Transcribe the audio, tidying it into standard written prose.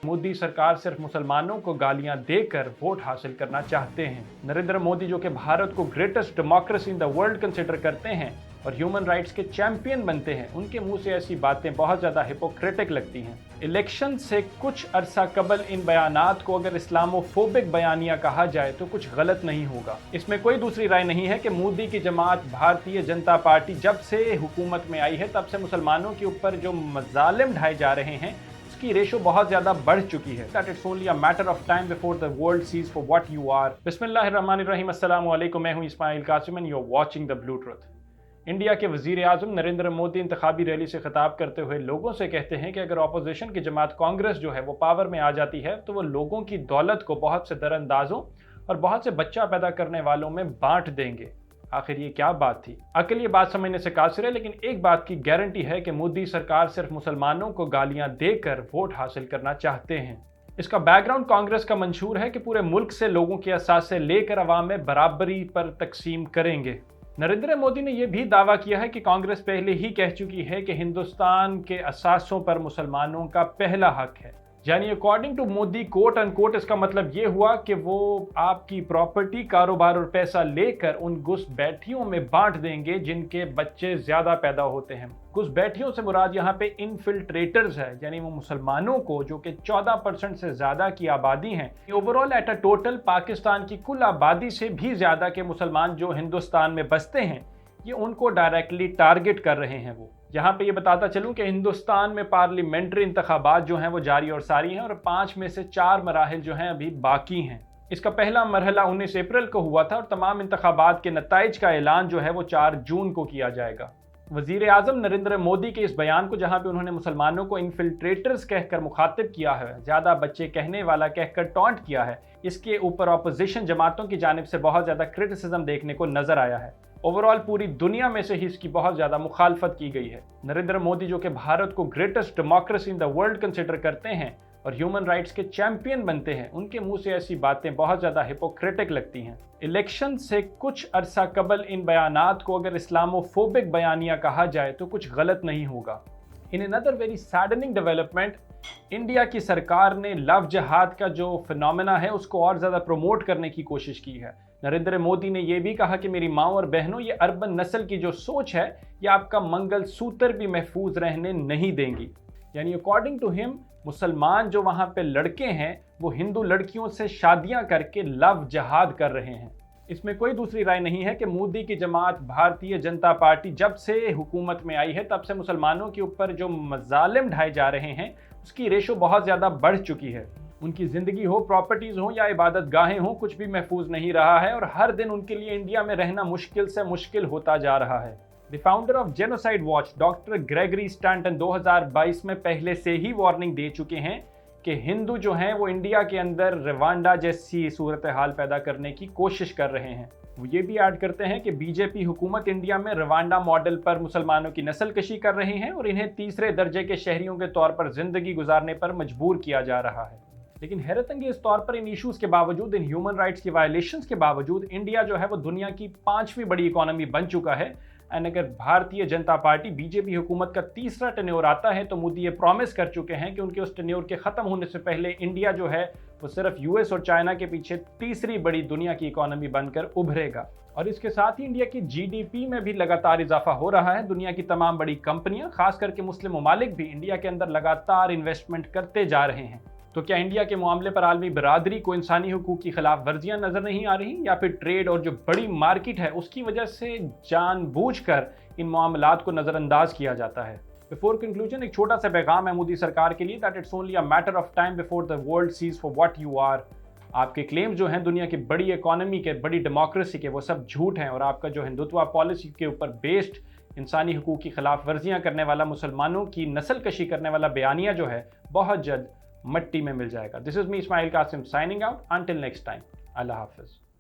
मोदी सरकार सिर्फ मुसलमानों को गालियां देकर वोट हासिल करना चाहते हैं। नरेंद्र मोदी जो कि भारत को greatest democracy in the world consider करते हैं और ह्यूमन राइट्स के चैंपियन बनते हैं, उनके मुंह से ऐसी बातें बहुत ज़्यादा हिपोक्रेटिक लगती हैं। इलेक्शन से कुछ अरसा कबल इन बयानात को अगर इस्लामोफोबिक बयानिया कहा जाए तो कुछ गलत नहीं होगा। इसमें कोई दूसरी राय नहीं है कि मोदी की जमात भारतीय जनता पार्टी जब से हुकूमत में आई है तब से मुसलमानों के ऊपर जो मजालिम ढाए जा रहे हैं की रेशो बहुत ज्यादा बढ़ चुकी है। That it's only a matter of time before the world sees for what you are. बिस्मिल्लाहिर्रहमानिर्रहीम, अस्सलामु अलैकुम, मैं हूं Ismail Qasim and you're watching the Blue Truth। India के वजीर आजम नरेंद्र मोदी इंतखाबी रैली से खिताब करते हुए लोगों से कहते हैं कि अगर अपोजिशन की जमात कांग्रेस जो है वो पावर में आ जाती है तो वो लोगों की दौलत को बहुत से दरअंदाजों और बहुत से बच्चा पैदा करने वालों में बांट देंगे। आखिर ये क्या बात थी? अकल ये बात समझने से कासिर है, लेकिन एक बात की गारंटी है कि मोदी सरकार सिर्फ मुसलमानों को गालियां देकर वोट हासिल करना चाहते हैं। इसका बैकग्राउंड कांग्रेस का मंशूर है कि पूरे मुल्क से लोगों के असासे लेकर अवाम में बराबरी पर तकसीम करेंगे। नरेंद्र मोदी ने यह भी दावा किया है कि कांग्रेस पहले ही कह चुकी है कि हिंदुस्तान के असासों पर मुसलमानों का पहला हक है। यानी according to Modi quote unquote इसका मतलब ये हुआ कि वो आपकी प्रॉपर्टी, कारोबार और पैसा लेकर उन घुसपैठियों में बांट देंगे जिनके बच्चे ज्यादा पैदा होते हैं। घुसपैठियों से मुराद यहाँ पे इनफिल्ट्रेटर्स है, यानी वो मुसलमानों को जो कि 14% से ज्यादा की आबादी है, overall at a total Pakistan की कुल आबादी से भी ज्यादा के मुसलमान जो हिंदुस्तान में बसते हैं, ये उनको डायरेक्टली टारगेट कर रहे हैं। वो यहाँ पे ये बताता चलूँ कि हिंदुस्तान में पार्लियामेंट्री इंतखाबात जो हैं वो जारी और सारी हैं और 5 में से 4 मराहिल जो हैं अभी बाकी हैं। इसका पहला मरहला 19 अप्रैल को हुआ था और तमाम इंतखाबात के नताइज का ऐलान जो है वो 4 जून को किया जाएगा। वजीर आजम नरेंद्र मोदी के इस बयान को, जहाँ पे उन्होंने मुसलमानों को इन्फिल्ट्रेटर्स कहकर मुखातिब किया है, ज़्यादा बच्चे कहने वाला कहकर टॉन्ट किया है, इसके ऊपर अपोजिशन जमातों की जानिब से बहुत ज़्यादा क्रिटिसिज्म देखने को नजर आया है। ओवरऑल पूरी दुनिया में से ही इसकी बहुत ज़्यादा मुखालफत की गई है। नरेंद्र मोदी जो कि भारत को greatest democracy in the world consider करते हैं और ह्यूमन राइट्स के चैंपियन बनते हैं, उनके मुंह से ऐसी बातें बहुत ज़्यादा हिपोक्रेटिक लगती हैं। इलेक्शन से कुछ अरसा कबल इन बयानात को अगर इस्लामोफोबिक बयानिया कहा जाए तो कुछ गलत नहीं होगा। In another very saddening development, India की सरकार ने लव जिहाद का जो फिनोमेना है उसको और ज़्यादा प्रमोट करने की कोशिश की है। नरेंद्र मोदी ने यह भी कहा कि मेरी माँ और बहनों, ये अर्बन नस्ल की जो सोच है ये आपका मंगल सूत्र भी महफूज रहने नहीं देंगी। यानी अकॉर्डिंग टू हिम, मुसलमान जो वहाँ पे लड़के हैं वो हिंदू लड़कियों से शादियाँ करके लव जिहाद कर रहे हैं। इसमें कोई दूसरी राय नहीं है कि मोदी की जमात भारतीय जनता पार्टी जब से हुकूमत में आई है तब से मुसलमानों के ऊपर जो मजालिम ढाए जा रहे हैं उसकी रेशो बहुत ज़्यादा बढ़ चुकी है। उनकी ज़िंदगी हो, प्रॉपर्टीज़ हो या इबादत गाहें हो, कुछ भी महफूज नहीं रहा है और हर दिन उनके लिए इंडिया में रहना मुश्किल से मुश्किल होता जा रहा है। The founder of genocide watch doctor Gregory Stanton 2022 में पहले से ही वार्निंग दे चुके हैं कि हिंदू जो हैं वो इंडिया के अंदर रवांडा जैसी सूरत हाल पैदा करने की कोशिश कर रहे हैं। वो ये भी ऐड करते हैं कि बीजेपी हुकूमत इंडिया में रवांडा मॉडल पर मुसलमानों की नस्ल कशी कर रही है और इन्हें तीसरे दर्जे के शहरियों के तौर पर जिंदगी गुजारने पर मजबूर किया जा रहा है। लेकिन हैरत अंगेज तौर पर इन इश्यूज के बावजूद, इन ह्यूमन राइट्स की वायलेशंस के बावजूद, इंडिया जो है वो दुनिया की 5वीं बड़ी इकोनॉमी बन चुका है। एंड अगर भारतीय जनता पार्टी बीजेपी हुकूमत का तीसरा टेन्योर आता है तो मोदी ये प्रॉमिस कर चुके हैं कि उनके उस टेन्योर के ख़त्म होने से पहले इंडिया जो है वो सिर्फ यूएस और चाइना के पीछे तीसरी बड़ी दुनिया की इकोनॉमी बनकर उभरेगा। और इसके साथ ही इंडिया की जीडीपी में भी लगातार इजाफा हो रहा है। दुनिया की तमाम बड़ी कंपनियां, खास करके मुस्लिम ममालिक भी इंडिया के अंदर लगातार इन्वेस्टमेंट करते जा रहे हैं। तो क्या इंडिया के मामले पर आलमी बरादरी को इंसानी हुकूक की खिलाफ वर्जियाँ नजर नहीं आ रही, या फिर ट्रेड और जो बड़ी मार्केट है उसकी वजह से जानबूझकर इन मामलात को नज़रअंदाज किया जाता है? बिफोर कंक्लूजन एक छोटा सा पैगाम है मोदी सरकार के लिए, that it's only a matter of time before the world sees for what you are. आपके क्लेम्स जो हैं दुनिया की बड़ी इकोनॉमी के, बड़ी डेमोक्रेसी के, वो सब झूठ हैं और आपका जो हिंदुत्व पॉलिसी के ऊपर बेस्ड इंसानी हुकूक की खिलाफ वर्जियाँ करने वाला, मुसलमानों की नस्ल कशी करने वाला बयानिया जो है बहुत जल्द मट्टी में मिल जाएगा। This is me Ismail Qasim signing out, until next time, अल्लाह हाफिज।